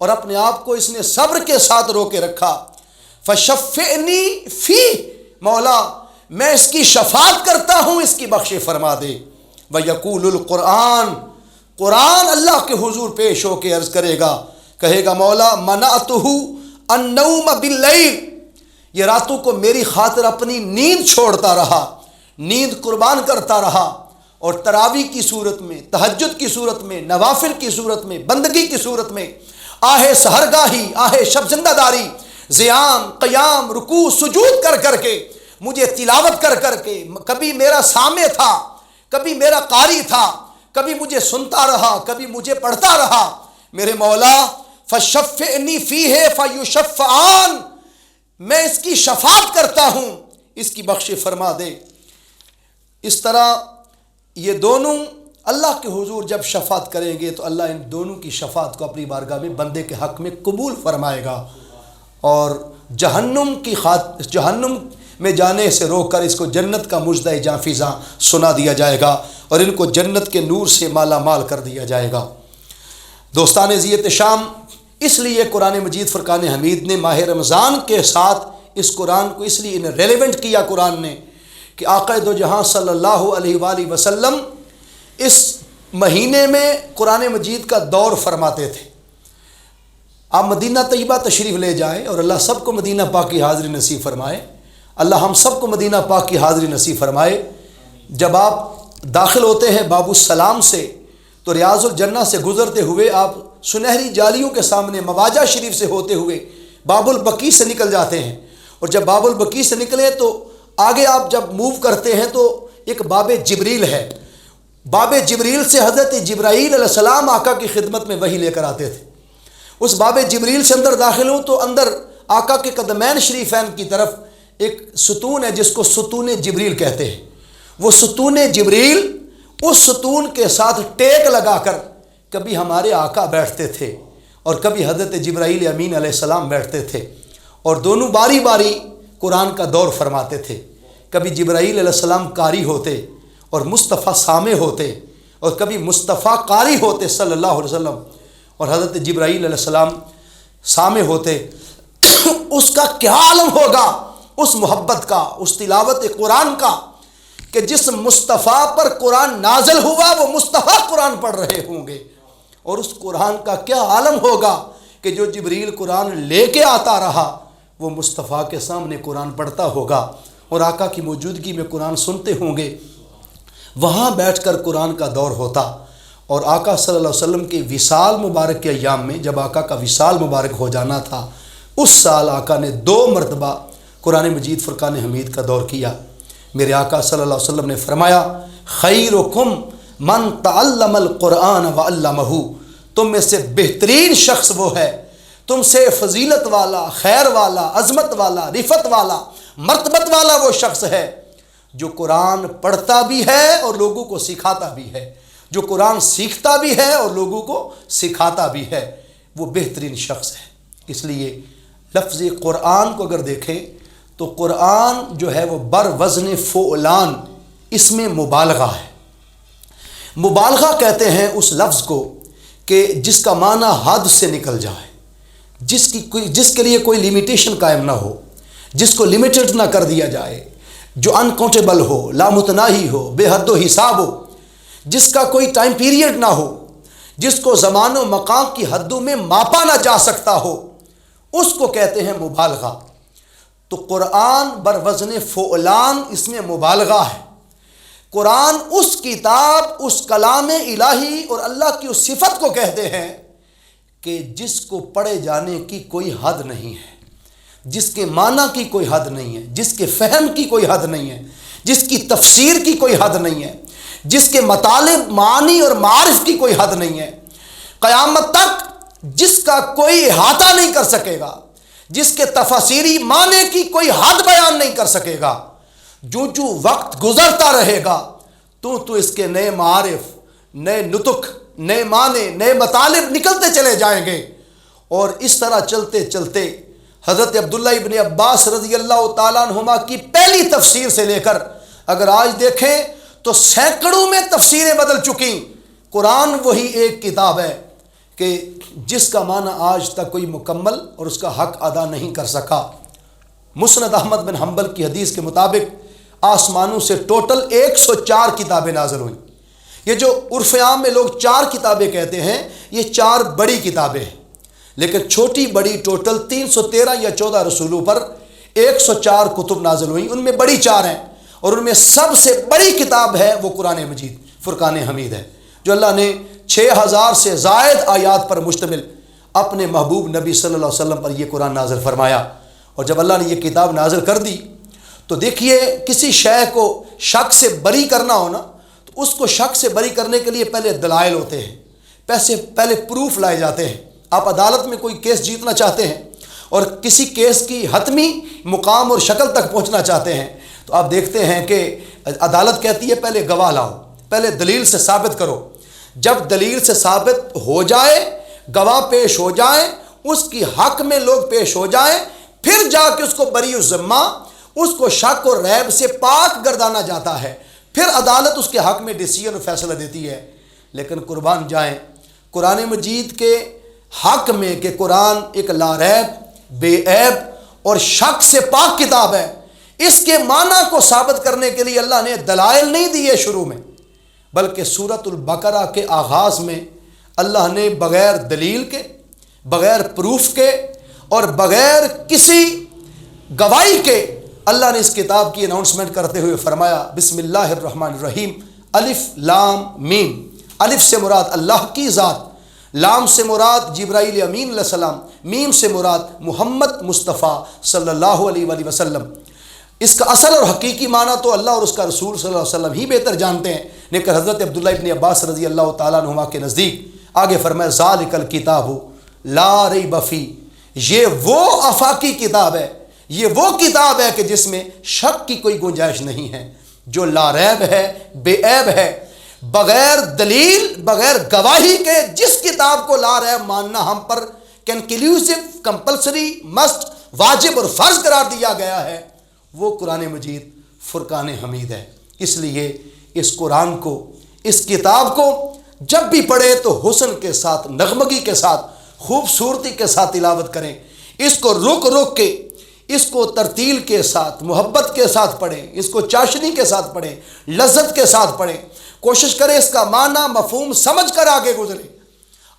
اور اپنے آپ کو اس نے صبر کے ساتھ روکے رکھا۔ فشفعنی فی، مولا میں اس کی شفاعت کرتا ہوں، اس کی بخش فرما دے۔ ویقول القرآن، قرآن اللہ کے حضور پیش ہو کے عرض کرے گا، کہے گا مولا منعتہ النوم باللیل، یہ راتوں کو میری خاطر اپنی نیند چھوڑتا رہا، نیند قربان کرتا رہا، اور تراویح کی صورت میں، تہجد کی صورت میں، نوافل کی صورت میں، بندگی کی صورت میں، آہ سحرگاہی، آہ شب زندہ داری، زیام، قیام، رکوع، سجود کر کر کے، مجھے تلاوت کر کر کے، کبھی میرا سامع تھا، کبھی میرا قاری تھا، کبھی مجھے سنتا رہا، کبھی مجھے پڑھتا رہا، میرے مولا فشفعنی فیہ فیشفعان، میں اس کی شفاعت کرتا ہوں، اس کی بخش فرما دے۔ اس طرح یہ دونوں اللہ کے حضور جب شفاعت کریں گے تو اللہ ان دونوں کی شفاعت کو اپنی بارگاہ میں بندے کے حق میں قبول فرمائے گا، اور جہنم میں جانے سے روک کر اس کو جنت کا مژدہ جاں فضاں سنا دیا جائے گا، اور ان کو جنت کے نور سے مالا مال کر دیا جائے گا۔ دوستان عزیت شام، اس لیے قرآن مجید فرقان حمید نے ماہ رمضان کے ساتھ اس قرآن کو اس لیے ریلیونٹ کیا قرآن نے کہ آقا دو جہاں صلی اللہ علیہ وآلہ وسلم اس مہینے میں قرآن مجید کا دور فرماتے تھے۔ آپ مدینہ طیبہ تشریف لے جائیں، اور اللہ سب کو مدینہ پاک کی حاضری نصیب فرمائے، اللہ ہم سب کو مدینہ پاک کی حاضری نصیب فرمائے۔ جب آپ داخل ہوتے ہیں باب السلام سے تو ریاض الجنہ سے گزرتے ہوئے آپ سنہری جالیوں کے سامنے مواجہ شریف سے ہوتے ہوئے باب البقیع سے نکل جاتے ہیں، اور جب باب البقیع سے نکلے تو آگے آپ جب موو کرتے ہیں تو ایک باب جبریل ہے۔ باب جبریل سے حضرت جبرائیل علیہ السلام آقا کی خدمت میں وحی لے کر آتے تھے۔ اس باب جبریل سے اندر داخل ہوں تو اندر آقا کے قدمین شریفین کی طرف ایک ستون ہے جس کو ستون جبریل کہتے ہیں۔ وہ ستون جبریل، اس ستون کے ساتھ ٹیک لگا کر کبھی ہمارے آقا بیٹھتے تھے اور کبھی حضرت جبرائیل امین علیہ السلام بیٹھتے تھے، اور دونوں باری باری قرآن کا دور فرماتے تھے۔ کبھی جبرائیل علیہ السلام قاری ہوتے اور مصطفیٰ سامع ہوتے، اور کبھی مصطفیٰ قاری ہوتے صلی اللہ علیہ وسلم اور حضرت جبرائیل علیہ السلام سامع ہوتے۔ اس کا کیا عالم ہوگا اس محبت کا، اس تلاوت قرآن کا، کہ جس مصطفیٰ پر قرآن نازل ہوا وہ مصطفیٰ قرآن پڑھ رہے ہوں گے، اور اس قرآن کا کیا عالم ہوگا کہ جو جبریل قرآن لے کے آتا رہا وہ مصطفیٰ کے سامنے قرآن پڑھتا ہوگا، اور آقا کی موجودگی میں قرآن سنتے ہوں گے۔ وہاں بیٹھ کر قرآن کا دور ہوتا، اور آقا صلی اللہ علیہ وسلم کے وصال مبارک کے ایام میں جب آقا کا وصال مبارک ہو جانا تھا، اس سال آقا نے 2 مرتبہ قرآن مجید فرقان حمید کا دور کیا۔ میرے آقا صلی اللہ علیہ وسلم نے فرمایا خیرکم من تعلم القرآن وعلمہ، تم میں سے بہترین شخص وہ ہے، تم سے فضیلت والا، خیر والا، عظمت والا، رفت والا، مرتبت والا وہ شخص ہے جو قرآن پڑھتا بھی ہے اور لوگوں کو سکھاتا بھی ہے، جو قرآن سیکھتا بھی ہے اور لوگوں کو سکھاتا بھی ہے، وہ بہترین شخص ہے۔ اس لیے لفظ قرآن کو اگر دیکھیں تو قرآن جو ہے وہ بر وزن فعلان، اس میں مبالغہ ہے۔ مبالغہ کہتے ہیں اس لفظ کو کہ جس کا معنی حد سے نکل جائے، جس کے لیے کوئی لیمیٹیشن قائم نہ ہو، جس کو لمیٹڈ نہ کر دیا جائے، جو انکاؤنٹیبل ہو، لامتناہی ہو، بے حد و حساب ہو، جس کا کوئی ٹائم پیریڈ نہ ہو، جس کو زمان و مقام کی حدوں میں ماپا نہ جا سکتا ہو، اس کو کہتے ہیں مبالغہ۔ تو قرآن بر وزن فعلان، اس میں مبالغہ ہے۔ قرآن اس کتاب، اس کلام الہی اور اللہ کی اس صفت کو کہتے ہیں کہ جس کو پڑھے جانے کی کوئی حد نہیں ہے، جس کے معنی کی کوئی حد نہیں ہے، جس کے فہم کی کوئی حد نہیں ہے، جس کی تفسیر کی کوئی حد نہیں ہے، جس کے مطالب، معانی اور معارف کی کوئی حد نہیں ہے، قیامت تک جس کا کوئی احاطہ نہیں کر سکے گا، جس کے تفسیری معنی کی کوئی حد بیان نہیں کر سکے گا۔ جو وقت گزرتا رہے گا تو اس کے نئے معارف، نئے نطق، نئے معنی، نئے مطالب نکلتے چلے جائیں گے، اور اس طرح چلتے چلتے حضرت عبداللہ ابن عباس رضی اللہ تعالیٰ عنہما کی پہلی تفسیر سے لے کر اگر آج دیکھیں تو سینکڑوں میں تفسیریں بدل چکی، قرآن وہی ایک کتاب ہے کہ جس کا معنی آج تک کوئی مکمل اور اس کا حق ادا نہیں کر سکا۔ مسند احمد بن حنبل کی حدیث کے مطابق آسمانوں سے ٹوٹل 104 کتابیں نازل ہوئیں۔ یہ جو عرف عام میں لوگ 4 کتابیں کہتے ہیں، یہ 4 بڑی کتابیں ہیں، لیکن چھوٹی بڑی ٹوٹل 313 یا 14 رسولوں پر 104 کتب نازل ہوئیں، ان میں بڑی 4 ہیں، اور ان میں سب سے بڑی کتاب ہے وہ قرآن مجید فرقان حمید ہے، جو اللہ نے 6000 سے زائد آیات پر مشتمل اپنے محبوب نبی صلی اللہ علیہ وسلم پر یہ قرآن نازل فرمایا۔ اور جب اللہ نے یہ کتاب نازل کر دی تو دیکھیے، کسی شے کو شک سے بری کرنا ہونا تو اس کو شک سے بری کرنے کے لیے پہلے دلائل ہوتے ہیں، پہلے پروف لائے جاتے ہیں۔ آپ عدالت میں کوئی کیس جیتنا چاہتے ہیں اور کسی کیس کی حتمی مقام اور شکل تک پہنچنا چاہتے ہیں تو آپ دیکھتے ہیں کہ عدالت کہتی ہے پہلے گواہ لاؤ، پہلے دلیل سے ثابت کرو۔ جب دلیل سے ثابت ہو جائے، گواہ پیش ہو جائیں، اس کی حق میں لوگ پیش ہو جائیں، پھر جا کے اس کو بری الذمہ، اس کو شک اور ریب سے پاک گردانا جاتا ہے، پھر عدالت اس کے حق میں ڈیسیژن اور فیصلہ دیتی ہے۔ لیکن قربان جائیں قرآن مجید کے حق میں کہ قرآن ایک لاریب، بے عیب اور شک سے پاک کتاب ہے، اس کے معنی کو ثابت کرنے کے لیے اللہ نے دلائل نہیں دیے شروع میں، بلکہ سورۃ البقرہ کے آغاز میں اللہ نے بغیر دلیل کے، بغیر پروف کے اور بغیر کسی گواہی کے اللہ نے اس کتاب کی اناؤنسمنٹ کرتے ہوئے فرمایا، بسم اللہ الرحمن الرحیم، الف لام میم۔ الف سے مراد اللہ کی ذات، لام سے مراد جبرائیل امین علیہ السلام، میم سے مراد محمد مصطفیٰ صلی اللہ علیہ وآلہ وسلم۔ اس کا اصل اور حقیقی معنی تو اللہ اور اس کا رسول صلی اللہ علیہ وسلم ہی بہتر جانتے ہیں، لیکن حضرت عبداللہ ابن عباس رضی اللہ تعالیٰ عنہما کے نزدیک آگے فرمایا، ذالک الکتاب لا ریب فیہ، یہ وہ آفاقی کتاب ہے، یہ وہ کتاب ہے کہ جس میں شک کی کوئی گنجائش نہیں ہے، جو لا ریب ہے، بے عیب ہے، بغیر دلیل، بغیر گواہی کے جس کتاب کو لا ریب ماننا ہم پر کنکلیوسو، کمپلسری، مسٹ، واجب اور فرض قرار دیا گیا ہے، وہ قرآن مجید فرقان حمید ہے۔ اس لیے اس قرآن کو، اس کتاب کو جب بھی پڑھے تو حسن کے ساتھ، نغمگی کے ساتھ، خوبصورتی کے ساتھ تلاوت کریں، اس کو رک رک کے، اس کو ترتیل کے ساتھ، محبت کے ساتھ پڑھیں، اس کو چاشنی کے ساتھ پڑھیں، لذت کے ساتھ پڑھیں، کوشش کریں اس کا معنی مفہوم سمجھ کر آگے گزریں۔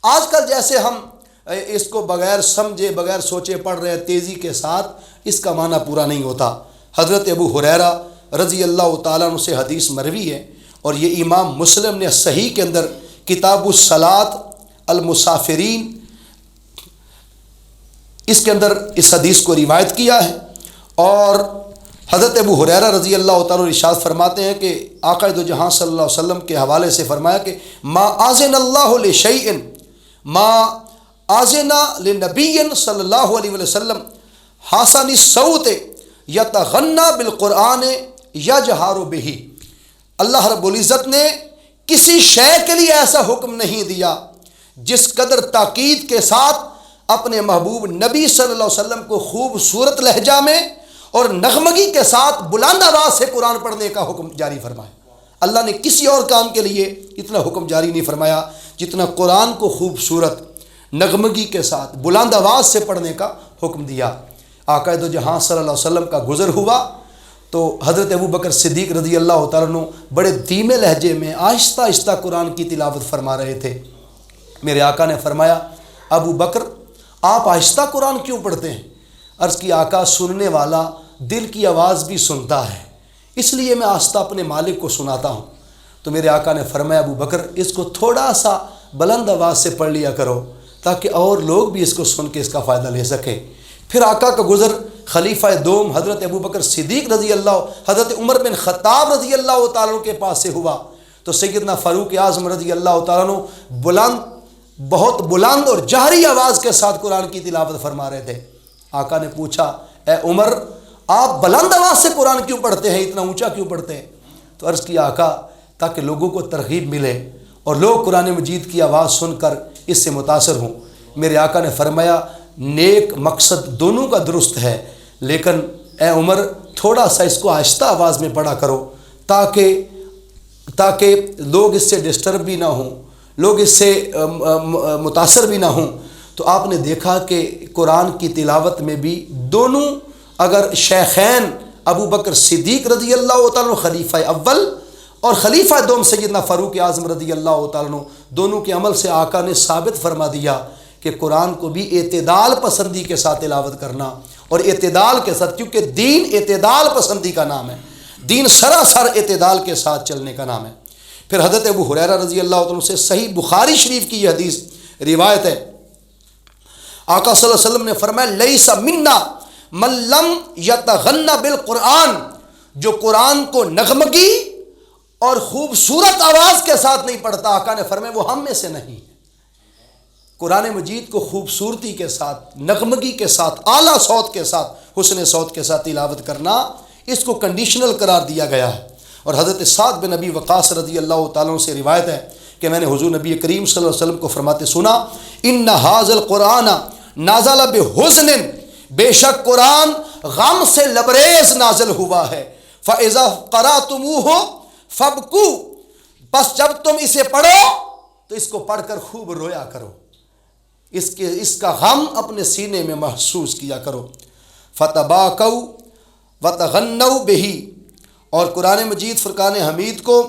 آج کل جیسے ہم اس کو بغیر سمجھے، بغیر سوچے پڑھ رہے ہیں، تیزی کے ساتھ، اس کا معنی پورا نہیں ہوتا۔ حضرت ابو ہریرہ رضی اللہ تعالیٰ عنہ سے حدیث مروی ہے، اور یہ امام مسلم نے صحیح کے اندر کتاب الصلاۃ المسافرین اس کے اندر اس حدیث کو روایت کیا ہے۔ اور حضرت ابو ہریرہ رضی اللہ تعالیٰ عنہ ارشاد فرماتے ہیں کہ آقا دو جہاں صلی اللہ علیہ وسلم کے حوالے سے فرمایا کہ ما آذن اللہ لشیء، ما آذن لنبی صلی اللہ علیہ وسلم حسن الصوت یتغنی بالقرآن یجہر بہ، اللہ رب العزت نے کسی شے کے لیے ایسا حکم نہیں دیا جس قدر تاکید کے ساتھ اپنے محبوب نبی صلی اللہ علیہ وسلم کو خوبصورت لہجہ میں اور نغمگی کے ساتھ بلند آواز سے قرآن پڑھنے کا حکم جاری فرمایا۔ اللہ نے کسی اور کام کے لیے اتنا حکم جاری نہیں فرمایا جتنا قرآن کو خوبصورت نغمگی کے ساتھ بلند آواز سے پڑھنے کا حکم دیا۔ آقا دو جہاں صلی اللہ علیہ وسلم کا گزر ہوا تو حضرت ابو بکر صدیق رضی اللہ تعالیٰ عنہ بڑے دھیمے لہجے میں آہستہ آہستہ قرآن کی تلاوت فرما رہے تھے۔ میرے آقا نے فرمایا، ابو بکر آپ آہستہ قرآن کیوں پڑھتے ہیں؟ عرض کی، آقا سننے والا دل کی آواز بھی سنتا ہے، اس لیے میں آہستہ اپنے مالک کو سناتا ہوں۔ تو میرے آقا نے فرمایا، ابو بکر اس کو تھوڑا سا بلند آواز سے پڑھ لیا کرو تاکہ اور لوگ بھی اس کو سن کے اس کا فائدہ لے سکیں۔ پھر آقا کا گزر خلیفہ دوم حضرت ابو بکر صدیق رضی اللہ، حضرت عمر بن خطاب رضی اللہ تعالیٰ عنہ کے پاس سے ہوا تو سیدنا فاروق اعظم رضی اللہ تعالیٰ عنہ بہت بلند اور جہری آواز کے ساتھ قرآن کی تلاوت فرما رہے تھے۔ آقا نے پوچھا، اے عمر آپ بلند آواز سے قرآن کیوں پڑھتے ہیں، اتنا اونچا کیوں پڑھتے ہیں؟ تو عرض کیا، آقا تاکہ لوگوں کو ترغیب ملے اور لوگ قرآن مجید کی آواز سن کر اس سے متاثر ہوں۔ میرے آقا نے فرمایا، نیک مقصد دونوں کا درست ہے، لیکن اے عمر تھوڑا سا اس کو آہستہ آواز میں پڑھا کرو تاکہ لوگ اس سے ڈسٹرب بھی نہ ہوں، لوگ اس سے متاثر بھی نہ ہوں، تو آپ نے دیکھا کہ قرآن کی تلاوت میں بھی دونوں، اگر شیخین ابو بکر صدیق رضی اللہ تعالیٰ عنہ خلیفہ اول اور خلیفہ دوم سیدنا فاروق اعظم رضی اللہ تعالیٰ عنہ، دونوں کے عمل سے آقا نے ثابت فرما دیا کہ قرآن کو بھی اعتدال پسندی کے ساتھ تلاوت کرنا، اور اعتدال کے ساتھ، کیونکہ دین اعتدال پسندی کا نام ہے، دین سراسر اعتدال کے ساتھ چلنے کا نام ہے۔ پھر حضرت ابو ہریرہ رضی اللہ تعالیٰ عنہ سے صحیح بخاری شریف کی یہ حدیث روایت ہے، آقا صلی اللہ علیہ وسلم نے فرمایا لیس منا من لم یتغنى بالقرآن، جو قرآن کو نغمگی اور خوبصورت آواز کے ساتھ نہیں پڑھتا، آقا نے فرمایا وہ ہم میں سے نہیں۔ قرآن مجید کو خوبصورتی کے ساتھ، نغمگی کے ساتھ، اعلیٰ صوت کے ساتھ، حسن صوت کے ساتھ تلاوت کرنا، اس کو کنڈیشنل قرار دیا گیا ہے۔ اور حضرت سعد بن ابی وقاص رضی اللہ تعالیٰ عنہ سے روایت ہے کہ میں نے حضور نبی کریم صلی اللہ علیہ وسلم کو فرماتے سنا، ان ھذا القرآن نازل بحزن، بے شک قرآن غم سے لبریز نازل ہوا ہے، فاذا قرأتموہ فابکوا، بس جب تم اسے پڑھو تو اس کو پڑھ کر خوب رویا کرو، اس کا غم اپنے سینے میں محسوس کیا کرو، فتباکوا وتغنوا بہ، اور قرآن مجید فرقان حمید کو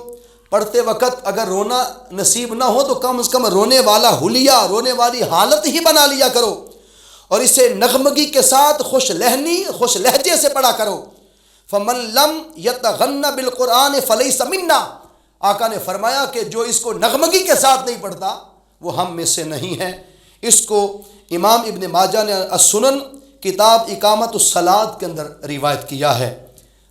پڑھتے وقت اگر رونا نصیب نہ ہو تو کم از کم رونے والا حلیہ، رونے والی حالت ہی بنا لیا کرو، اور اسے نغمگی کے ساتھ خوش لہجے سے پڑھا کرو۔ فمن لم یتغنى بالقرآن فلیس منا، آقا نے فرمایا کہ جو اس کو نغمگی کے ساتھ نہیں پڑھتا وہ ہم میں سے نہیں ہے۔ اس کو امام ابن ماجہ نے السنن کتاب اقامت الصلاۃ کے اندر روایت کیا ہے۔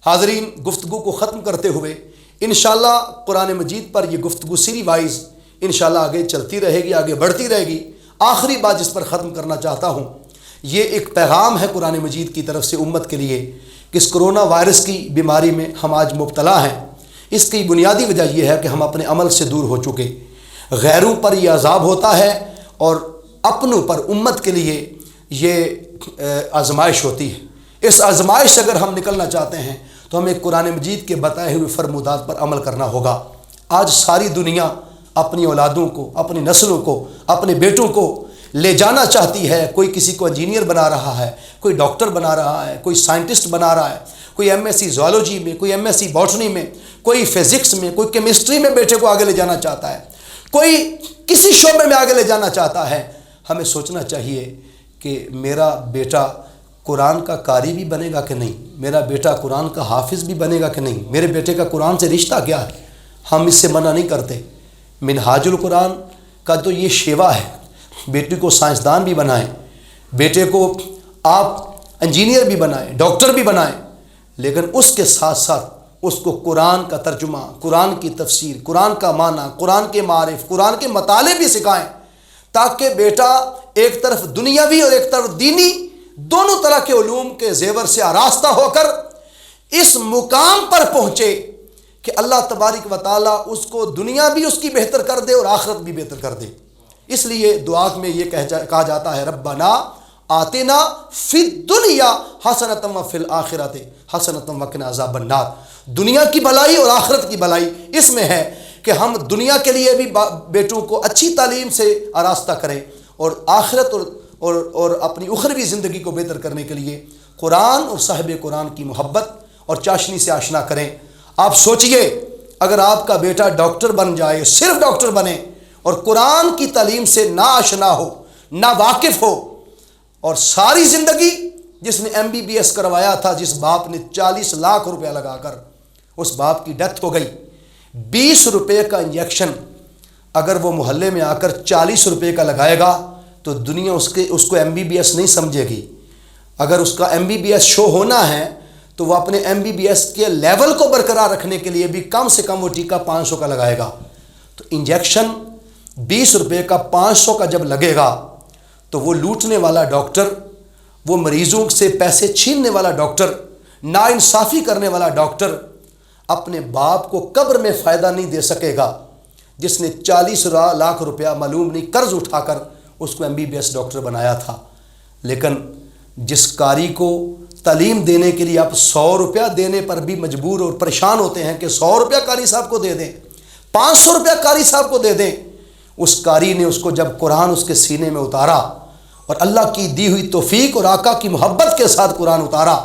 حاضرین، گفتگو کو ختم کرتے ہوئے انشاءاللہ قرآن مجید پر یہ گفتگو سیری وائز انشاءاللہ آگے چلتی رہے گی، آگے بڑھتی رہے گی۔ آخری بات جس پر ختم کرنا چاہتا ہوں، یہ ایک پیغام ہے قرآن مجید کی طرف سے امت کے لیے کہ اس کرونا وائرس کی بیماری میں ہم آج مبتلا ہیں۔ اس کی بنیادی وجہ یہ ہے کہ ہم اپنے عمل سے دور ہو چکے، غیروں پر یہ عذاب ہوتا ہے اور اپنوں پر، امت کے لیے یہ آزمائش ہوتی ہے۔ اس آزمائش سے اگر ہم نکلنا چاہتے ہیں تو ہمیں قرآن مجید کے بتائے ہوئے فرمودات پر عمل کرنا ہوگا۔ آج ساری دنیا اپنی اولادوں کو، اپنی نسلوں کو، اپنے بیٹوں کو لے جانا چاہتی ہے، کوئی کسی کو انجینئر بنا رہا ہے، کوئی ڈاکٹر بنا رہا ہے، کوئی سائنٹسٹ بنا رہا ہے، کوئی ایم ایس سی زوالوجی میں، کوئی ایم ایس سی باٹنی میں، کوئی فزکس میں، کوئی کیمسٹری میں بیٹے کو آگے لے جانا چاہتا ہے، کوئی کسی شعبے میں آگے لے جانا چاہتا ہے۔ ہمیں سوچنا چاہیے کہ میرا بیٹا قرآن کا قاری بھی بنے گا کہ نہیں، میرا بیٹا قرآن کا حافظ بھی بنے گا کہ نہیں، میرے بیٹے کا قرآن سے رشتہ کیا ہے۔ ہم اس سے منع نہیں کرتے۔ منہاج القرآن کا تو یہ شیوا ہے، بیٹے کو سائنسدان بھی بنائیں، بیٹے کو آپ انجینئر بھی بنائیں، ڈاکٹر بھی بنائیں، لیکن اس کے ساتھ ساتھ اس کو قرآن کا ترجمہ، قرآن کی تفسیر، قرآن کا معنی، قرآن کے معارف، قرآن کے مطالعے بھی سکھائیں، تاکہ بیٹا ایک طرف دنیاوی اور ایک طرف دینی، دونوں طرح کے علوم کے زیور سے آراستہ ہو کر اس مقام پر پہنچے کہ اللہ تبارک و تعالیٰ اس کو دنیا بھی اس کی بہتر کر دے اور آخرت بھی بہتر کر دے۔ اس لیے دعا میں یہ کہا جاتا ہے ربنا آتنا فی الدنیا حسنۃ وفی الآخرۃ حسنۃ وقنا عذاب النار۔ دنیا کی بھلائی اور آخرت کی بھلائی اس میں ہے کہ ہم دنیا کے لیے بھی بیٹوں کو اچھی تعلیم سے آراستہ کریں، اور آخرت اور اپنی اخروی زندگی کو بہتر کرنے کے لیے قرآن اور صاحب قرآن کی محبت اور چاشنی سے آشنا کریں۔ آپ سوچئے اگر آپ کا بیٹا ڈاکٹر بن جائے، صرف ڈاکٹر بنے، اور قرآن کی تعلیم سے نہ آشنا ہو، نہ واقف ہو، اور ساری زندگی جس نے ایم بی بی ایس کروایا تھا، جس باپ نے 40 لاکھ روپیہ لگا کر، اس باپ کی ڈیتھ ہو گئی، 20 روپے کا انجیکشن اگر وہ محلے میں آ کر 40 روپے کا لگائے گا تو دنیا اس کو ایم بی بی ایس نہیں سمجھے گی۔ اگر اس کا ایم بی بی ایس شو ہونا ہے تو وہ اپنے ایم بی بی ایس کے لیول کو برقرار رکھنے کے لیے بھی کم سے کم وہ ٹیکہ 500 کا لگائے گا۔ تو انجیکشن 20 روپے کا 500 کا جب لگے گا تو وہ لوٹنے والا ڈاکٹر، وہ مریضوں سے پیسے چھیننے والا ڈاکٹر، ناانصافی کرنے والا ڈاکٹر اپنے باپ کو قبر میں فائدہ نہیں دے سکے گا، جس نے 40 لاکھ روپیہ معلوم نہیں قرض اٹھا کر اس کو M B B S doctor بنایا تھا۔ لیکن جس قاری کو تعلیم دینے کے لیے آپ 100 روپیہ دینے پر بھی مجبور اور پریشان ہوتے ہیں کہ 100 روپیہ قاری صاحب کو دے دیں، 500 روپیہ قاری صاحب کو دے دیں، اس قاری نے اس کو جب قرآن اس کے سینے میں اتارا اور اللہ کی دی ہوئی توفیق اور آقا کی محبت کے ساتھ قرآن اتارا،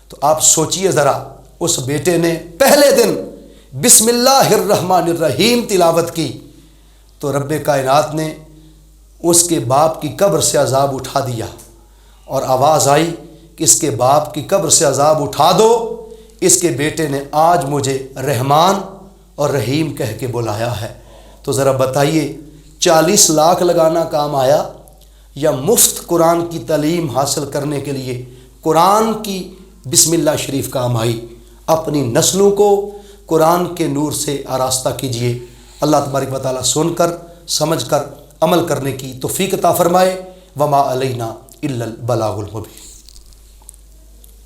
تو آپ سوچئے ذرا، اس بیٹے نے پہلے دن بسم اللہ الرحمن الرحیم تلاوت کی تو رب کائنات نے اس کے باپ کی قبر سے عذاب اٹھا دیا، اور آواز آئی کہ اس کے باپ کی قبر سے عذاب اٹھا دو، اس کے بیٹے نے آج مجھے رحمان اور رحیم کہہ کے بلایا ہے۔ تو ذرا بتائیے 40 لاکھ لگانا کام آیا یا مفت قرآن کی تعلیم حاصل کرنے کے لیے قرآن کی بسم اللہ شریف کام آئی؟ اپنی نسلوں کو قرآن کے نور سے آراستہ کیجیے۔ اللہ تبارک و تعالیٰ سن کر سمجھ کر عمل کرنے کی توفیق عطا فرمائے۔ وما علینا الا البلاغ المبین۔